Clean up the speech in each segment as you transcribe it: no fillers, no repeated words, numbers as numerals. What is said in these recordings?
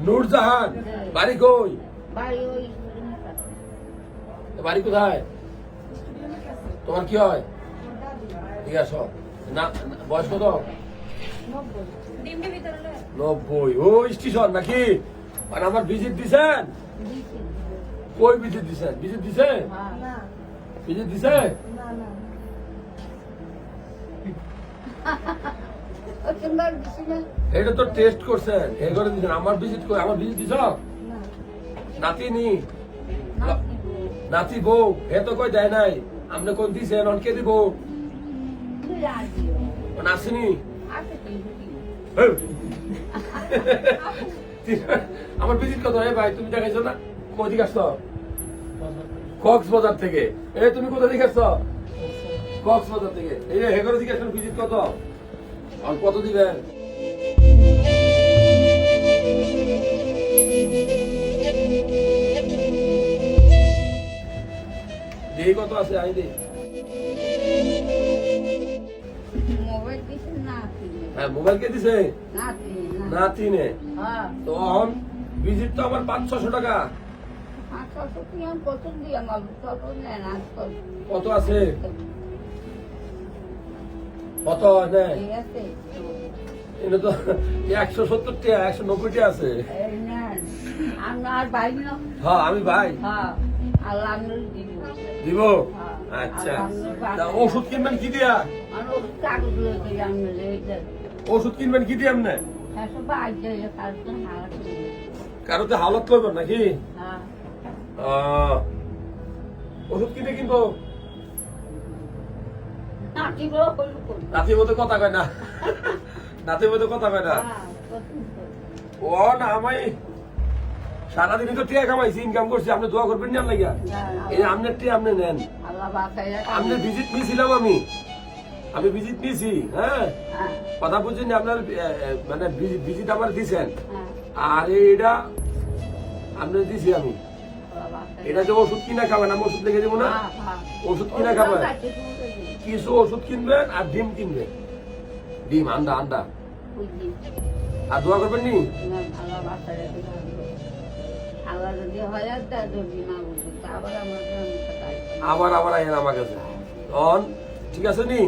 নূরজাহান বাড়ি কই? বাড়ি কোথায়? তোমার কি হয়? ঠিক আছে না, বয়স কত? 90। ও স্টেশন নাকি? আর আমার ভিজিট দিছেন? কই ভিজিট দিছেন? ভিজিট দিছে? ভিজিট দিছে? এটা তো টেস্ট করছেন, এই করে দিছেন। আমার ভিজিট কই? আমার ভিজিট দিছ? নাতিনি নাতি বউ এ তো কই দেয় নাই। আপনি কোন দিছেন? অনকে দিব আসেনি। আমার ভিজিট কত? ভাই তুমি দেখাইছো না? কোথায় আসছ? কক্সবাজার থেকে। তুমি কোথা থেকে আসছ? কক্সবাজার থেকে। এই যে হেগরে দিকে আসছেন, ভিজিট কত? আর কত দিবেন? দেহি কত আছে? আই দে। হ্যাঁ, মোবাইল কে দিছে? নাতিনে। তো এখন ভিজিট তো আমার 500-600 টাকা। কত আছে? কত নেই? এটা তো 170 টাকা, 190 টাকা আছে। হ্যাঁ, আমি ভাই দিব। আচ্ছা, ওষুধ কিনবেন কি দিয়া? ওষুধ কিনবেন কি দিয়ে? আপনি কারোতে হালত করবেন নাকি? ওষুধ কিনে কিনবো। নাতির মতো কথা কয় না, নাতির মতো কথা কয় না। ও না, আমি সারাদিন তো টিয়া কামাইছি, ইনকাম করছি। আপনি দোয়া করবেন না লাগিয়া? এই আপনার টিয়া আপনি নেন। আপনার ভিজিট নিয়েছিলাম আমি ভিজিট নিয়েছি। হ্যাঁ, কথা বুঝছেন? আপনার মানে ভিজিট আমার দিছেন। আর এটা আপনার দিছি আমি। এটা যে ওষুধ কিনা খাবেন, আমি ওষুধ লিখে দেবো না? ওষুধ কিনা খাবেন, কিছু ওষুধ কিনবেন আর ডিম কিনবেন। ডিম, আন্ডা। আর দোয়া করবেন নি? আবার আইন আমার কাছে। ঠিক আছে নি?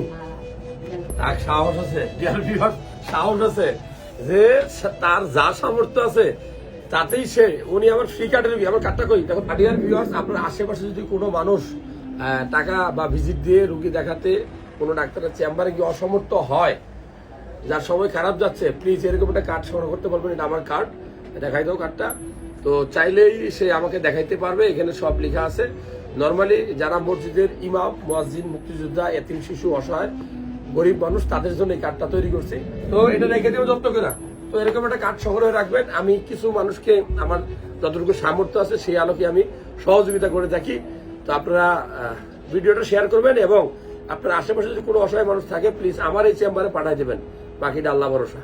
এক সাহস আছে, সাহস আছে যে তার যা সামর্থ্য আছে তাতেই সে। উনি আমার ফ্রি কার্ডের, আমার কার্ডটা কই দেখো। আপনার আশেপাশে যদি কোনো মানুষ টাকা বা ভিজিট দিয়ে রুগী দেখাতে কোনো ডাক্তারের চেম্বারে গিয়ে অসমর্থ হয়, যার সময় খারাপ যাচ্ছে, প্লিজ এরকম একটা কার্ড সংগ্রহ করতে বলবেন। এটা আমার কার্ড, দেখাই দাও কার্ডটা। তো চাইলেই সে আমাকে দেখাইতে পারবে। এখানে সব লেখা আছে। নর্মালি যারা মসজিদের ইমাম, মুয়াজ্জিন, মুক্তিযোদ্ধা, এতিম শিশু, অসহায় গরিব মানুষ, তাদের জন্য এই কার্ডটা তৈরি করছি। তো এটা রেখে দেবো যত্ন করে। তো এরকম একটা কার্ড সংগ্রহ রাখবেন। আমি কিছু মানুষকে আমার যতটুকু সামর্থ্য আছে সেই আলোকে আমি সহযোগিতা করে থাকি। তো আপনারা ভিডিওটা শেয়ার করবেন এবং আপনার আশেপাশে যদি কোনো অসহায় মানুষ থাকে, প্লিজ আমার এই চেম্বারে পাঠিয়ে দেবেন। বাকিটা আল্লাহ ভরসা।